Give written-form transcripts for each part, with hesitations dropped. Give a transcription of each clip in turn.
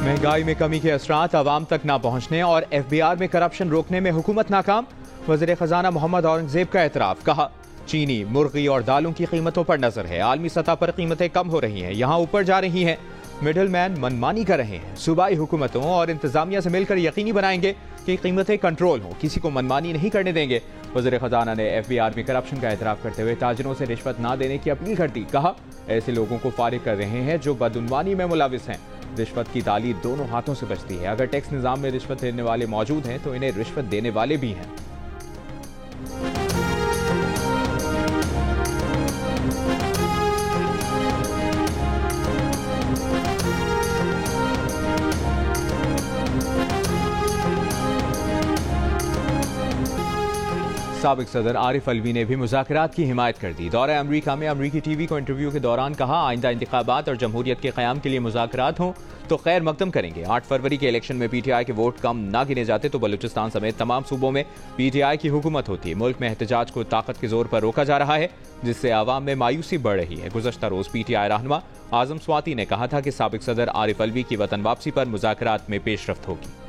महंगाई में कमी के असरात आवाम तक ना पहुंचने और FBR में करप्शन रोकने में हुकूमत नाकाम। वज़ीर खजाना मोहम्मद औरंगजेब का एतराफ। कहा, चीनी, मुर्गी और दालों की कीमतों पर नजर है। आलमी सतह पर कीमतें कम हो रही हैं, यहाँ ऊपर जा रही हैं। मिडल मैन मनमानी कर रहे हैं। सूबाई हुकूमतों और इंतजामिया से मिलकर यकीनी बनाएंगे कि कीमतें कंट्रोल हों, किसी को मनमानी नहीं करने देंगे। वज़ीर खजाना ने FBR में करप्शन का एतराफ करते हुए ताजिरों से रिश्वत ना देने की अपील कर दी। कहा, ऐसे लोगों को फारिग कर रहे हैं जो बदउनवानी में मुलविस हैं। रिश्वत की ताली दोनों हाथों से बचती है। अगर टैक्स निजाम में रिश्वत लेने वाले मौजूद हैं तो इन्हें रिश्वत देने वाले भी हैं। साबिक सदर आरिफ अलवी ने भी मुज़ाकरात की हिमायत कर दी। दौरा अमरीका में अमरीकी टीवी को इंटरव्यू के दौरान कहा, आइंदा इंतखाबात और जमहूरियत के क़याम के लिए मुज़ाकरात हों तो खैर मकदम करेंगे। 8 फरवरी के इलेक्शन में PTI के वोट कम ना गिने जाते तो बलूचिस्तान समेत तमाम सूबों में PTI की हुकूमत होती। मुल्क में एहतजाज को ताकत के जोर पर रोका जा रहा है, जिससे आवाम में मायूसी बढ़ रही है। गुज़श्ता रोज PTI रहनुमा आजम स्वाति ने कहा था कि साबिक सदर आरिफ अलवी की वतन वापसी पर मुज़ाकरात में पेशरफ्त होगी।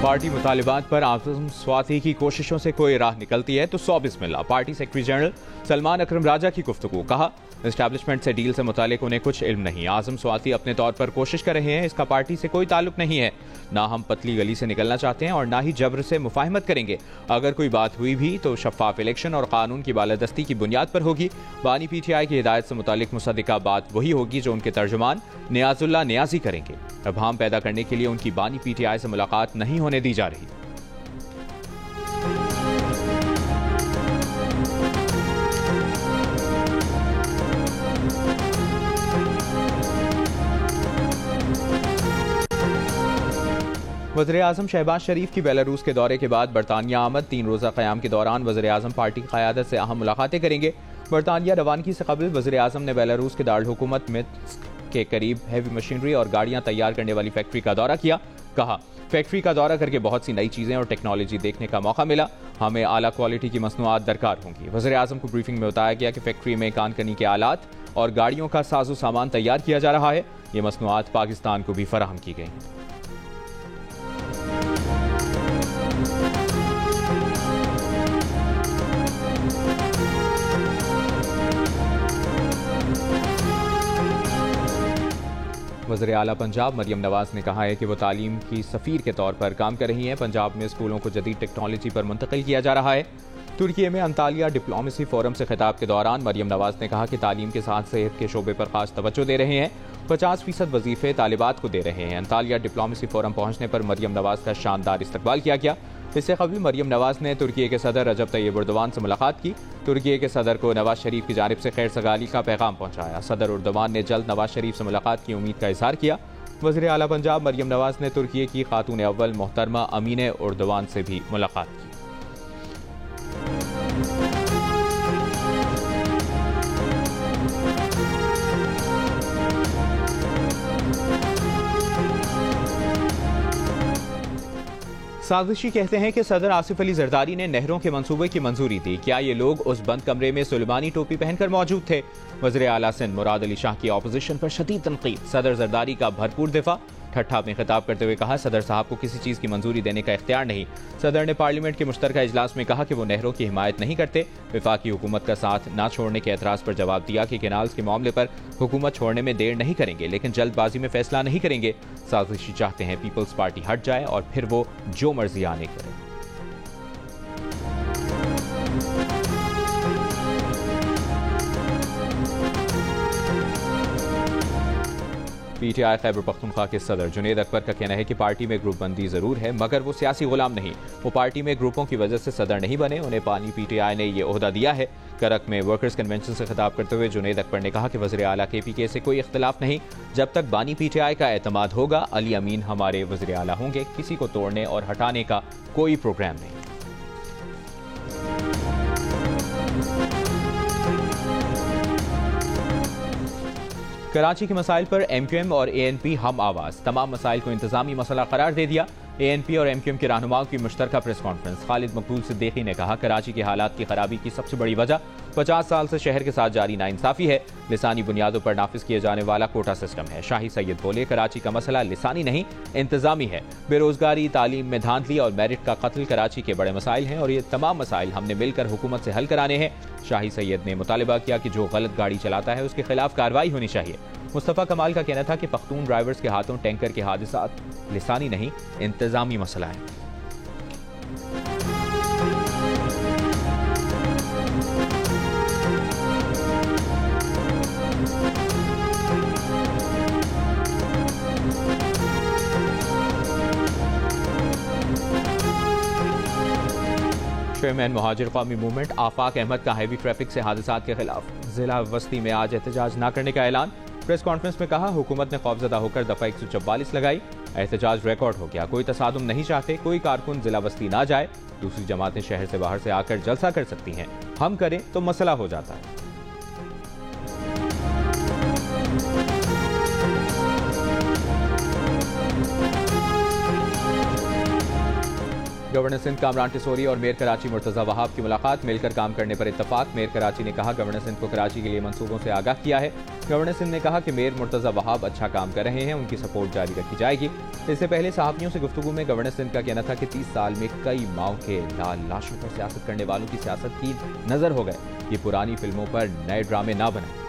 पार्टी मुतालिबात पर आजम स्वाति की कोशिशों से कोई राह निकलती है तो 100 बिस्मिल्लाह। पार्टी सेक्रेटरी जनरल सलमान अकरम राजा की गुफ्तगू। कहा, एस्टैब्लिशमेंट से डील से मुतालिक उन्हें कुछ इल्म नहीं। आजम स्वाति अपने तौर पर कोशिश कर रहे हैं, इसका पार्टी से कोई ताल्लुक नहीं है। ना हम पतली गली से निकलना चाहते हैं और ना ही जबर से मुफाहमत करेंगे। अगर कोई बात हुई भी तो शफाफ इलेक्शन और कानून की बालादस्ती की बुनियाद पर होगी। बानी PTI की हिदायत से मुतालिक मुसद्दिका बात वही होगी जो उनके तर्जुमान नियाजुल्लाह नियाजी करेंगे। अभाम पैदा करने के लिए उनकी बानी PTI से मुलाकात नहीं होने दी जा रही। वज़ीर आज़म शहबाज शरीफ की बेलारूस के दौरे के बाद बरतानिया आमद। 3 रोज़ा क़याम के दौरान वज़ीर आज़म पार्टी की क़यादत से अहम मुलाकातें करेंगे। बरतानिया रवानगी से कबल वज़ीर आज़म ने बेलारूस के दारुल हुकूमत मिन्स्क के करीब हैवी मशीनरी और गाड़ियां तैयार करने वाली फैक्ट्री का दौरा किया। कहा, फैक्ट्री का दौरा करके बहुत सी नई चीज़ें और टेक्नोलॉजी देखने का मौका मिला। हमें आला क्वालिटी की मसनूआत दरकार होंगी। वज़ीर आज़म को ब्रीफिंग में बताया गया कि फैक्ट्री में कानकनी के आलात और गाड़ियों का साजो सामान तैयार किया जा रहा है। ये मसनूआत पाकिस्तान को भी फराहम की गई। वज़ीर आला पंजाब मरियम नवाज ने कहा है कि वो तालीम की सफ़ीर के तौर पर काम कर रही हैं। पंजाब में स्कूलों को जदीद टेक्नोलॉजी पर मुंतकिल किया जा रहा है। तुर्की में अंतालिया डिप्लोमेसी फोरम से खिताब के दौरान मरियम नवाज ने कहा कि तालीम के साथ सेहत के शोबे पर खास तवज्जो दे रहे हैं। 50% वजीफे तालिबात को दे रहे हैं। अंतालिया डिप्लोमेसी फोरम पहुंचने पर मरियम नवाज का शानदार इस्तकबाल किया गया। इससे कबल मरियम नवाज ने तुर्की के सदर रजब तैयब एर्दोगान से मुलाकात की। तुर्की के सदर को नवाज शरीफ की जानिब से खैर सगाली का पैगाम पहुंचाया। सदर एर्दोगान ने जल्द नवाज शरीफ से मुलाकात की उम्मीद का इजहार किया। वज़ीर आला पंजाब मरियम नवाज ने तुर्की की खातून अव्वल मोहतरमा अमीने एर्दोगान से भी मुलाकात की। साजिशी कहते हैं कि सदर आसिफ अली जरदारी ने नहरों के मंसूबे की मंजूरी दी। क्या ये लोग उस बंद कमरे में सुलेमानी टोपी पहनकर मौजूद थे? वज़ीर आला सिंध मुराद अली शाह की ऑपोजिशन पर शदीद तनकीद। सदर जरदारी का भरपूर दिफा। ठट्ठा में खिताब करते हुए कहा, सदर साहब को किसी चीज़ की मंजूरी देने का इख्तियार नहीं। सदर ने पार्लियामेंट के मुश्तरका इजलास में कहा कि वो नहरों की हिमायत नहीं करते। वफाकी हुकूमत का साथ ना छोड़ने के एतराज़ पर जवाब दिया कि कैनाल्स के मामले पर हुकूमत छोड़ने में देर नहीं करेंगे, लेकिन जल्दबाजी में फैसला नहीं करेंगे। साजिशी चाहते हैं पीपल्स पार्टी हट जाए और फिर वो जो मर्जी आने करे। PTI खैबर पख्तूनख्वा के सदर जुनेद अकबर का कहना है कि पार्टी में ग्रुप बंदी जरूर है, मगर वो सियासी गुलाम नहीं। वो पार्टी में ग्रुपों की वजह से सदर नहीं बने, उन्हें पानी PTI ने ये ओहदा दिया है। करक में वर्कर्स कन्वेंशन से खिताब करते हुए जुनेद अकबर ने कहा कि वज़ीर आला KPK से कोई इख्तिलाफ नहीं। जब तक बानी PTI का एतमाद होगा, अली अमीन हमारे वज़ीर आला होंगे। किसी को तोड़ने और हटाने का कोई प्रोग्राम नहीं। कराची के मसाइल पर MQM और ANP हम आवाज। तमाम मसाइल को इंतजामी मसला करार दे दिया। ANP और MQM के रहनुमाओं की मुश्तरका प्रेस कॉन्फ्रेंस। खालिद मकबूल सिद्दीकी ने कहा, कराची की हालात की खराबी की सबसे बड़ी वजह 50 साल से शहर के साथ जारी नाइंसाफी है। लिसानी बुनियादों पर नाफिज किए जाने वाला कोटा सिस्टम है। शाही सैयद बोले, कराची का मसला लिसानी नहीं इंतजामी है। बेरोजगारी, तालीम में धांधली और मेरिट का कत्ल कराची के बड़े मसाइल हैं और ये तमाम मसाइल हमने मिलकर हुकूमत से हल कराने हैं। शाही सैयद ने मुतालबा किया कि जो गलत गाड़ी चलाता है उसके खिलाफ कार्रवाई होनी चाहिए। मुस्तफ़ा कमाल का कहना था कि पख्तून ड्राइवर्स के हाथों टैंकर के हादसात लिसानी नहीं इंतजामी मसला है। चेयरमैन मुहाजिर कौमी मूवमेंट आफाक अहमद का हैवी ट्रैफिक से हादसात के खिलाफ जिला वस्ती में आज एहतजाज न करने का ऐलान। प्रेस कॉन्फ्रेंस में कहा, हुकूमत ने खौफजदा होकर दफा 144 लगाई, एहतजाज रिकॉर्ड हो गया। कोई तसादुम नहीं चाहते, कोई कारकुन जिला वस्ती ना जाए। दूसरी जमातें शहर से बाहर से आकर जलसा कर सकती हैं, हम करें तो मसला हो जाता है। गवर्नर सिंध कामरान टिसोरी और मेयर कराची मुर्तजा वहाब की मुलाकात, मिलकर काम करने पर इत्तफाक। मेयर कराची ने कहा, गवर्नर सिंध को कराची के लिए मंसूबों से आगाह किया है। गवर्नर सिंध ने कहा कि मेयर मुर्तजा वहाब अच्छा काम कर रहे हैं, उनकी सपोर्ट जारी रखी जाएगी। इससे पहले सहाफियों से गुफ्तगू में गवर्नर सिंध का कहना था कि 30 साल में कई माओ के लाल लाशों पर सियासत करने वालों की सियासत की नजर हो गए। ये पुरानी फिल्मों पर नए ड्रामे ना बनाए।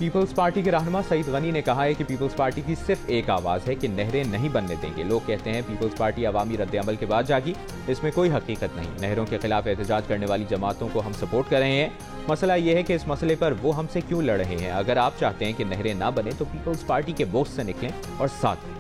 पीपल्स पार्टी के रहनुमा सईद गनी ने कहा है कि पीपल्स पार्टी की सिर्फ एक आवाज है कि नहरें नहीं बनने देंगे। लोग कहते हैं पीपल्स पार्टी अवामी रद्द-ए-अमल के बाद जागी, इसमें कोई हकीकत नहीं। नहरों के खिलाफ एहतजाज करने वाली जमातों को हम सपोर्ट कर रहे हैं। मसला यह है कि इस मसले पर वो हमसे क्यों लड़ रहे हैं। अगर आप चाहते हैं कि नहरें ना बने तो पीपल्स पार्टी के बोझ से निकलें और साथ दें।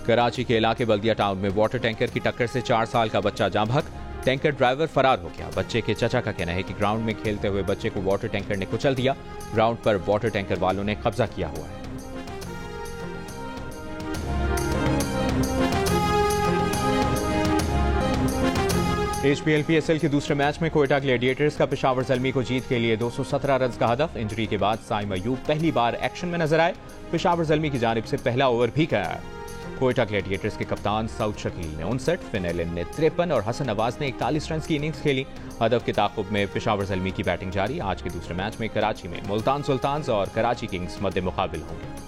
कराची के इलाके बल्दिया टाउन में वाटर टैंकर की टक्कर से 4 साल का बच्चा जाँ बहक, टैंकर ड्राइवर फरार हो गया। बच्चे के चचा का कहना है कि ग्राउंड में खेलते हुए बच्चे को वाटर टैंकर ने कुचल दिया। ग्राउंड पर वाटर टैंकर वालों ने कब्जा किया हुआ है। HPL PSL के दूसरे मैच में कोयटा ग्लैडिएटर्स का पेशावर ज़ल्मी को जीत के लिए 217 रन का हदफ। इंजरी के बाद साइम अयूब पहली बार एक्शन में नजर आए। पेशावर ज़ल्मी की जानिब से पहला ओवर भी कराया। कोयटा ग्लैडिएटर्स के कप्तान सऊद शकील ने 59, फिनेलिन ने 53 और हसन नवाज ने 41 रन की इनिंग्स खेली। हदफ के ताक़ुब में पेशावर ज़ल्मी की बैटिंग जारी। आज के दूसरे मैच में कराची में मुल्तान सुल्तान्स और कराची किंग्स मद्दे मुकाबिल होंगे।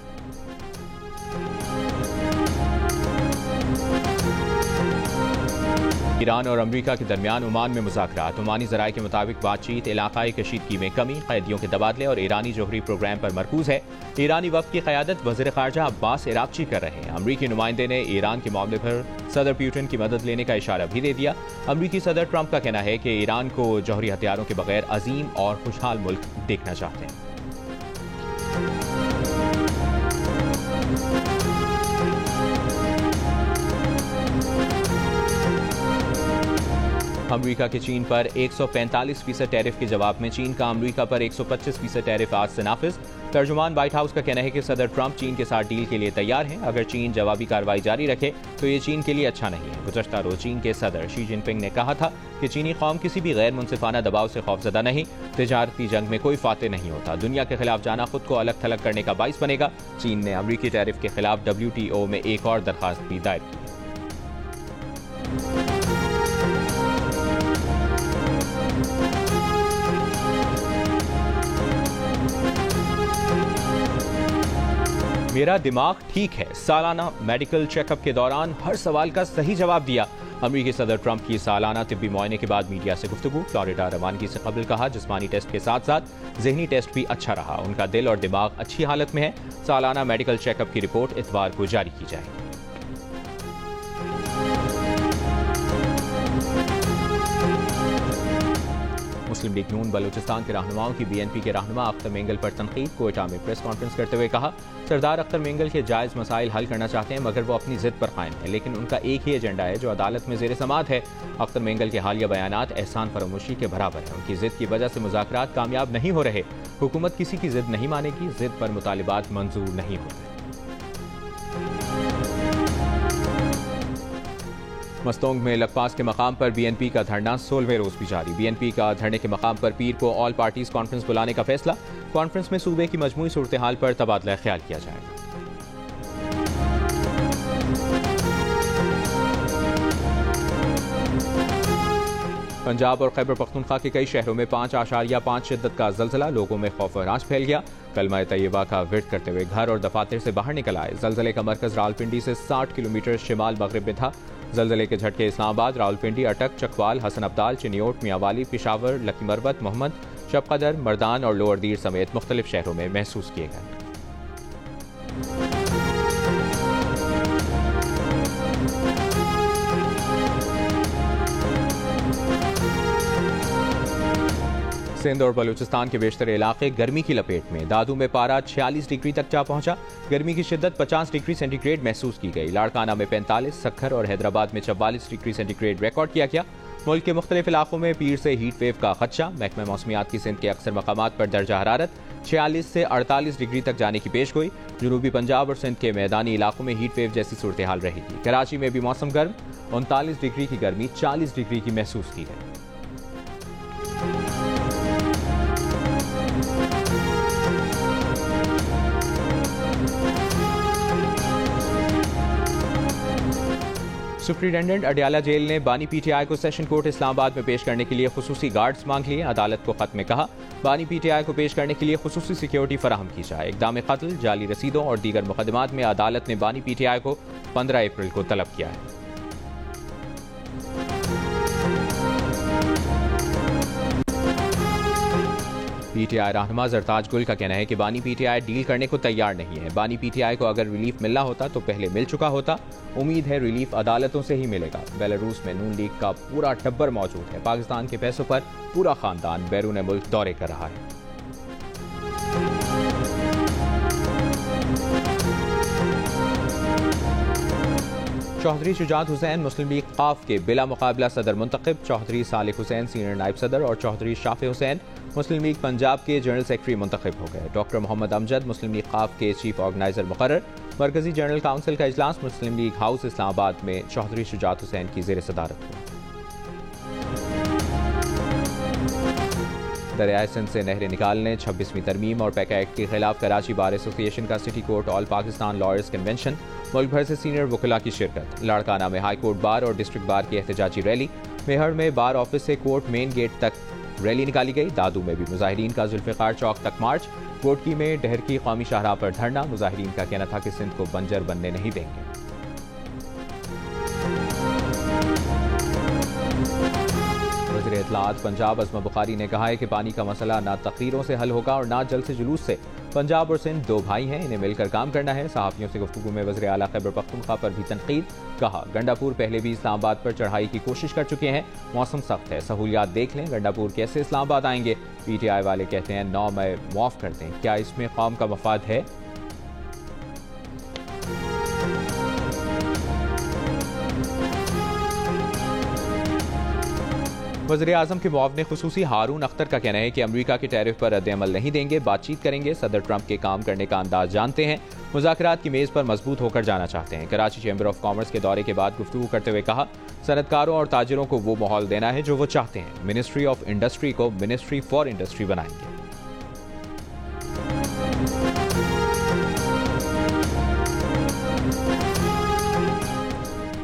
ईरान और अमरीका के दरमियान ओमान में मुज़ाकरात। ओमानी ज़राए के मुताबिक बातचीत इलाकाई कशीदगी में कमी, कैदियों के तबादले और ईरानी जोहरी प्रोग्राम पर मरकूज है। ईरानी वफ़द की क़यादत वज़ीर ख़ारजा अब्बास इराक़ची कर रहे हैं। अमरीकी नुमाइंदे ने ईरान के मामले पर सदर पुतिन की मदद लेने का इशारा भी दे दिया। अमरीकी सदर ट्रंप का कहना है कि ईरान को जौहरी हथियारों के बगैर अजीम और खुशहाल मुल्क देखना चाहते हैं। अमरीका के चीन पर 145% टैरिफ के जवाब में चीन का अमरीका पर 125% टैरिफ आज से नाफिज। तर्जुमान व्हाइट हाउस का कहना है कि सदर ट्रंप चीन के साथ डील के लिए तैयार हैं। अगर चीन जवाबी कार्रवाई जारी रखे तो ये चीन के लिए अच्छा नहीं है। गुज़श्ता रोज चीन के सदर शी जिनपिंग ने कहा था कि चीनी कौम किसी भी गैर मुनसिफाना दबाव से खौफजदा नहीं। तिजारती जंग में कोई फाते नहीं होता। दुनिया के खिलाफ जाना खुद को अलग थलग करने का बाइस बनेगा। चीन ने अमरीकी टैरिफ के खिलाफ WTO में एक और दरखास्त भी दायर की। मेरा दिमाग ठीक है, सालाना मेडिकल चेकअप के दौरान हर सवाल का सही जवाब दिया। अमरीकी सदर ट्रंप की सालाना तिब्बी मुआयने के बाद मीडिया से गुफ्तगू। फ्लोरिडा रवानगी से कबल कहा, जिस्मानी टेस्ट के साथ साथ जहनी टेस्ट भी अच्छा रहा। उनका दिल और दिमाग अच्छी हालत में है। सालाना मेडिकल चेकअप की रिपोर्ट इतवार को जारी की जाएगी। मुस्लिम लीग नून बलूचिस्तान के रहनुमाओं की BNP के रहनुमा अख्तर मेंगल पर तनकीद। कोयटा में प्रेस कॉन्फ्रेंस करते हुए कहा, सरदार अख्तर मेंगल के जायज़ मसाइल हल करना चाहते हैं मगर वो अपनी जिद पर कायम है, लेकिन उनका एक ही एजेंडा है जो अदालत में ज़ेर समाअत है। अख्तर मेंगल के हालिया बयानात एहसान फरामोशी के बराबर है। उनकी जिद की वजह से मुज़ाकरात कामयाब नहीं हो रहे। हुकूमत किसी की जिद नहीं मानेगी, जिद पर मुतालिबात मंजूर नहीं होते। मस्तोंग में लखपास के मकाम पर बीएनपी का धरना 16वें रोज भी जारी। बीएनपी का धरने के मकाम पर पीर को ऑल पार्टीज कॉन्फ्रेंस बुलाने का फैसला। कॉन्फ्रेंस में सूबे की मजमूई सूरत हाल पर तबादला ख्याल किया जाएगा। पंजाब और खैबर पख्तूनख्वा के कई शहरों में 5.5 शिद्दत का ज़लज़ला, लोगों में खौफ और रांच फैल गया। कलमा तैयबा का विर्द करते हुए घर और दफातर से बाहर निकल आए। ज़लज़ले का मरकज़ रावलपिंडी से 60 किलोमीटर शिमाल मगरिब में था। ज़लज़ले के झटके इस्लामाबाद, रावलपिंडी, अटक, चकवाल, हसन अब्दाल, चिनियोट, मियांवाली, पिशावर, लकी मरबत, मोहम्मद, शबकदर, मर्दान और लोअर दीर समेत मुख्तलिफ शहरों में महसूस किए गए। सिंध और बलूचिस्तान के बेशतर इलाके गर्मी की लपेट में। दादू में पारा 46 डिग्री तक जा पहुंचा। गर्मी की शिद्दत 50 डिग्री सेंटीग्रेड महसूस की गई। लाड़काना में 45, सक्खर और हैदराबाद में 44 डिग्री सेंटीग्रेड रिकॉर्ड किया गया। मुल्क के मुख्तलिफ इलाकों में पीर से हीट वेव का खदशा। महकमा मौसमियात की सिंध के अक्सर मकामात पर दर्जा हरारत 46 से 48 डिग्री तक जाने की पेश गोई। जनूबी पंजाब और सिंध के मैदानी इलाकों में हीट वेव जैसी सूरत हाल रहेगी। कराची में भी मौसम गर्म, 39 डिग्री की गर्मी 40 डिग्री की महसूस की गई। सुप्रिंटेंडेंट अडयाला जेल ने बानी पीटीआई को सेशन कोर्ट इस्लामाबाद में पेश करने के लिए खुसूसी गार्ड्स मांग लिए। अदालत को खत में कहा बानी पीटीआई को पेश करने के लिए खुसूसी सिक्योरिटी फराहम की जाए। इक़दाम कत्ल, जाली रसीदों और दीगर मुकदमात में अदालत ने बानी पीटीआई को 15 अप्रैल को तलब किया है। पीटीआई रहनुमा जरताज गुल का कहना है कि बानी पीटीआई डील करने को तैयार नहीं है। बानी पीटीआई को अगर रिलीफ मिलना होता तो पहले मिल चुका होता। उम्मीद है रिलीफ अदालतों से ही मिलेगा। बेलारूस में नून लीग का पूरा टब्बर मौजूद है। पाकिस्तान के पैसों पर पूरा खानदान बैरून मुल्क दौरे कर रहा है। चौधरी शुजात हुसैन मुस्लिम लीग काफ के बिला मुकाबला सदर मुंतखब। चौधरी सालिक हुसैन सीनियर नायब सदर और चौधरी शाफे हुसैन मुस्लिम लीग पंजाब के जनरल सेक्रेटरी मुंतखब हो गए। डॉक्टर मोहम्मद अमजद मुस्लिम लीग काफ के चीफ ऑर्गेनाइजर मुकर्रर। मरकजी जनरल काउंसिल का इजलास मुस्लिम लीग हाउस इस्लामाबाद में चौधरी शुजात हुसैन की ज़ेर सदारत हुआ। दरियाए सिंध से नहरें निकालने, 26वीं तरमीम और पैका एक्ट के खिलाफ कराची बार एसोसिएशन का city court all Pakistan lawyers convention. मुल्क भर से सीनियर वकला की शिरकत। लाड़काना में हाई कोर्ट बार और डिस्ट्रिक्ट बार की एहतजाजी रैली। मेहर में बार ऑफिस से कोर्ट मेन गेट तक रैली निकाली गई। दादू में भी मुजाहिरीन का जुल्फ़िकार चौक तक मार्च। कोटकी में डहरकी कौमी शाहराह पर धरना। मुजाहिरीन का कहना था कि सिंध को बंजर बनने नहीं देंगे। वज़ीर इत्तलाआत पंजाब अज़मा बुखारी ने कहा है कि पानी का मसला ना तकरीरों से हल होगा और ना जल से जुलूस से। पंजाब और सिंध दो भाई हैं, इन्हें मिलकर काम करना है। सहाफ़ियों से गुफ्तगू में वज़ीर आला खैबर पख्तूनख्वा पर भी तनकीद। कहा गंडापुर पहले भी इस्लामाबाद पर चढ़ाई की कोशिश कर चुके हैं। मौसम सख्त है, सहूलियात देख लें। गंडापुर कैसे इस्लामाबाद आएंगे? पीटीआई वाले कहते हैं 9 मई मुआफ़ कर दें। क्या इसमें कौम का मफाद है? वज़ीर आज़म के मुआवने खुसूसी हारून अख्तर का कहना है कि अमरीका के टैरिफ पर रद्द-ए-अमल नहीं देंगे, बातचीत करेंगे। सदर ट्रंप के काम करने का अंदाज जानते हैं, मुज़ाकरात की मेज़ पर मजबूत होकर जाना चाहते हैं। कराची चैम्बर ऑफ कॉमर्स के दौरे के बाद गुफ्तगू करते हुए कहा सनतकारों और ताजिरों को वो माहौल देना है जो वो चाहते हैं। मिनिस्ट्री ऑफ इंडस्ट्री को मिनिस्ट्री फॉर इंडस्ट्री बनाएंगे।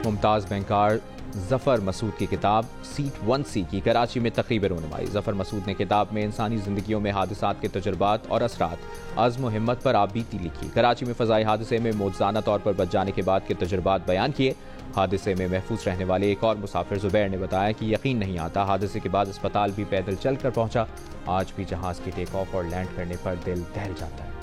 मुमताज़ बैंकार जफ़र मसूद की किताब सीट 1C की कराची में तक़रीब रोनुमाई। जफ़र मसूद ने किताब में इंसानी ज़िंदगियों में हादसात के तजुर्बात और असरात, अज़्म व हिम्मत पर आपबीती लिखी। कराची में फ़ज़ाई हादसे में मौजज़ाना तौर पर बच जाने के बाद के तजुर्बात बयान किए। हादसे में महफूज रहने वाले एक और मुसाफिर ज़ुबैर ने बताया कि यकीन नहीं आता, हादसे के बाद अस्पताल भी पैदल चल कर पहुँचा। आज भी जहाज़ के टेक ऑफ और लैंड करने पर दिल दहल जाता है।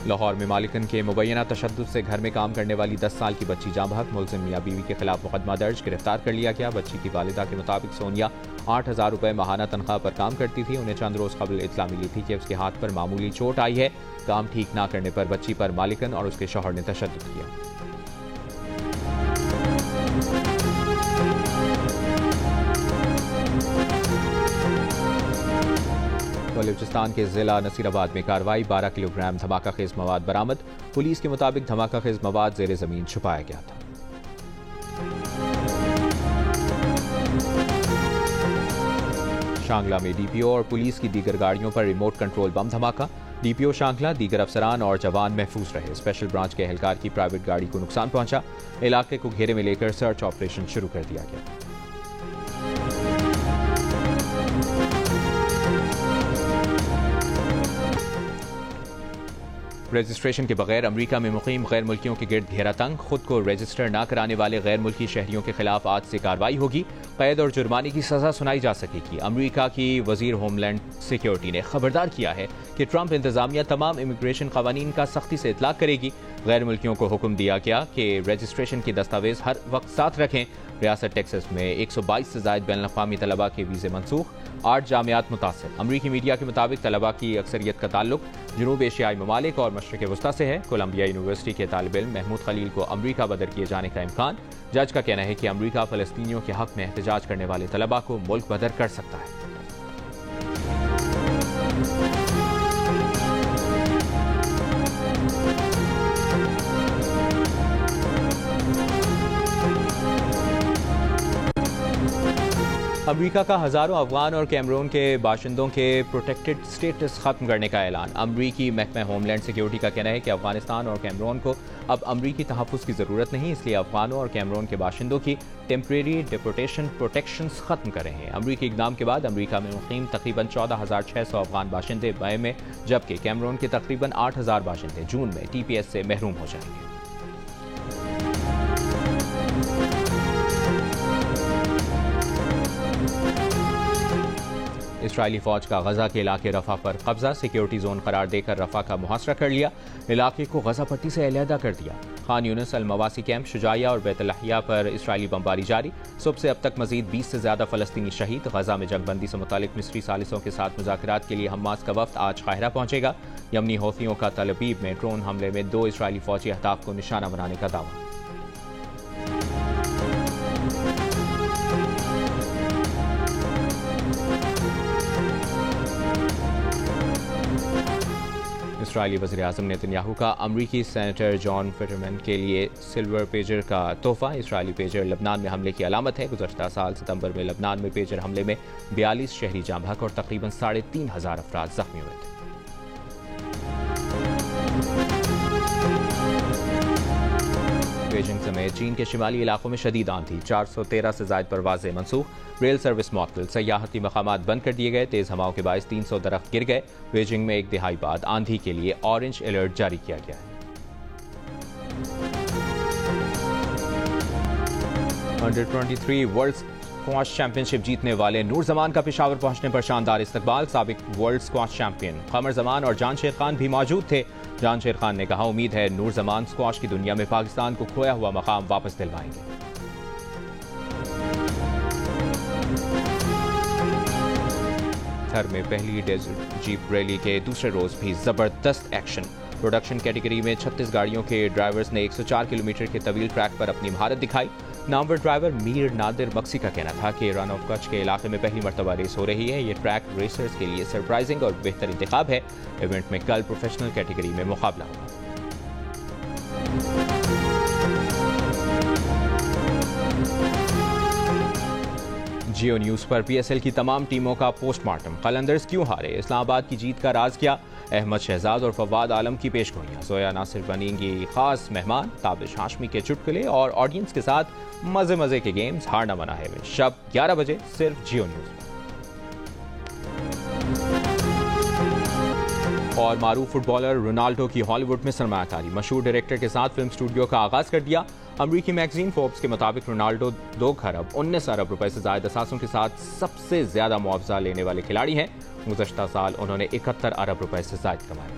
लाहौर में मालिकन के मुबैना तशद्दुद से घर में काम करने वाली 10 साल की बच्ची जाँ बहक। मुलजिम मियां बीवी के खिलाफ मुकदमा दर्ज, गिरफ्तार कर लिया गया। बच्ची की वालिदा के मुताबिक सोनिया 8,000 रुपये माहाना तनख्वाह पर काम करती थी। उन्हें चंद रोज़ कबल इत्तला मिली थी कि उसके हाथ पर मामूली चोट आई है। काम ठीक ना करने पर बच्ची पर मालिकन और उसके शौहर ने तशद्दुद किया। बलूचिस्तान के जिला नसीराबाद में कार्रवाई, 12 किलोग्राम धमाका खेज मवाद बरामद। पुलिस के मुताबिक धमाका खेज मवाद जेर जमीन छुपाया गया था। शांगला में डीपीओ और पुलिस की दीगर गाड़ियों पर रिमोट कंट्रोल बम धमाका। डीपीओ शांगला, दीगर अफसरान और जवान महफूज रहे। स्पेशल ब्रांच के एहलकार की प्राइवेट गाड़ी को नुकसान पहुंचा। इलाके को घेरे में लेकर सर्च ऑपरेशन शुरू कर दिया गया। रजिस्ट्रेशन के बगैर अमेरिका में मुकीम गैर मुल्कियों के गिर्द घेरा तंग। खुद को रजिस्टर न कराने वाले गैर मुल्की शहरियों के खिलाफ आज से कार्रवाई होगी। कैद और जुर्माने की सजा सुनाई जा सकेगी। अमेरिका की वजीर होमलैंड सिक्योरिटी ने खबरदार किया है कि ट्रंप इंतजामिया तमाम इमिग्रेशन कवानीन का सख्ती से इतलाक करेगी। गैर मुल्कियों को हुक्म दिया गया कि रजिस्ट्रेशन की दस्तावेज हर वक्त साथ रखें। रियासत टेक्सास में 122 से ज्यादा बैन अवी तलबा के वीजे मनसूख, 8 जामियात मुतासर। अमरीकी मीडिया के मुताबिक तलबा की अक्सरियत का ताल्लुक जनूब एशियाई ममालिक और मशरक़ वस्ता से है। कोलंबिया यूनिवर्सिटी के तालिब इल्म महमूद खलील को अमरीका बदर किए जाने का इम्कान। जज का कहना है कि अमरीका फ़लस्तीनियों के हक में एहतजाज करने वाले तलबा को मुल्क बदर कर सकता है। अमेरिका का हजारों अफगान और कैमरून के बाशिंदों के प्रोटेक्टेड स्टेटस खत्म करने का ऐलान। अमरीकी महकमा होमलैंड सिक्योरिटी का कहना है कि अफगानिस्तान और कैमरून को अब अमरीकी तहफ़्फ़ुज़ की ज़रूरत नहीं, इसलिए अफगानों और कैमरून के बाशिंदों की टेम्परेरी डिपोर्टेशन प्रोटेक्शंस खत्म कर रहे हैं। अमरीकी इक़दाम के बाद अमरीका में मुक़ीम तकरीबन 14,600 अफगान बाशिंदे मई में, जबकि कैमरून के तकरीबन 8,000 बाशिंदे जून में TPS से महरूम हो जाएंगे। इसराइली फौज का गजा के इलाके रफा पर कब्जा, सिक्योरिटी जोन करार देकर रफा का मुहासरा कर लिया। इलाके को गजा पट्टी से अलहदा कर दिया। खान यूनिस, अल मवासी कैंप, शुजाइया और बैतलहिया पर इसराइली बमबारी जारी। सुबह से अब तक मजीद 20 से ज्यादा फलस्तीनी शहीद। गजा में जंगबंदी से मुतालिक मिस्री सालिसों के साथ मुज़ाकरात के लिए हमास का वफ्द आज काहिरा पहुंचेगा। यमनी हौथियों का तलबीब में ड्रोन हमले में 2 इसराइली फौजी अहदाफ को निशाना बनाने का दावा। इसराइली वज़ीर आज़म नेतन्याहू का अमरीकी सेनेटर जॉन फिटरमैन के लिए सिल्वर पेजर का तोहफा। इसराइली पेजर लबनान में हमले की अलामत है। गुज़श्ता साल सितंबर में लबनान में पेजर हमले में 42 शहरी जाम बहक और तकरीबन 3,500 अफराद जख्मी हुए थे। बीजिंग समेत चीन के शिमाली इलाकों में शदीद आंधी, 413 से ज्यादा परवाजें मनसूख। रेल सर्विस मुअत्तल, सयाहती मकामात बंद कर दिए गए। तेज हवाओं के बायस 300 दरख्त गिर गए। बीजिंग में एक दिहाई बाद आंधी के लिए ऑरेंज अलर्ट जारी किया गया है। अंडर-23 वर्ल्ड स्क्वॉश चैंपियनशिप जीतने वाले नूर जमान का पेशावर पहुंचने पर शानदार इस्तकबाल। साबिक वर्ल्ड स्क्वॉश चैंपियन कमर जमान और जानशेर खान भी मौजूद थे। जानशेर खान ने कहा, उम्मीद है नूर जमान स्क्वॉश की दुनिया में पाकिस्तान को खोया हुआ मकाम वापस दिलवाएंगे। थर में पहली डेजर्ट जीप रैली के दूसरे रोज भी जबरदस्त एक्शन। प्रोडक्शन कैटेगरी में 36 गाड़ियों के ड्राइवर्स ने 104 किलोमीटर के तवील ट्रैक पर अपनी महारत दिखाई। नामवर ड्राइवर मीर नादिर बक्सी का कहना था कि रन ऑफ कच्छ के इलाके में पहली मरतबा रेस हो रही है। ये ट्रैक रेसर्स के लिए सरप्राइजिंग और बेहतर इंतखाब है। इवेंट में कल प्रोफेशनल कैटेगरी में मुकाबला होगा। जियो न्यूज पर PSL की तमाम टीमों का पोस्टमार्टम। कलंदर्स क्यों हारे, इस्लामाबाद की जीत का राज क्या, अहमद शहजाद और फवाद आलम की पेशगोइयां। जोया नासिर बनेंगी खास मेहमान। ताबिश हाशमी के चुटकुले और ऑडियंस के साथ मजे मजे के गेम्स। हारना मना है में शब 11 बजे सिर्फ जियो न्यूज पर। और मारूफ फुटबॉलर रोनाल्डो की हॉलीवुड में सरमायाकारी। मशहूर डायरेक्टर के साथ फिल्म स्टूडियो का आगाज कर दिया। अमरीकी मैगजीन फोर्ब्स के मुताबिक रोनाल्डो 2 खरब 19 अरब रुपए से ज्यादा असासों के साथ सबसे ज्यादा मुआवजा लेने वाले खिलाड़ी हैं। गुज़श्ता साल उन्होंने 71 अरब रुपए से ज्यादा कमाए।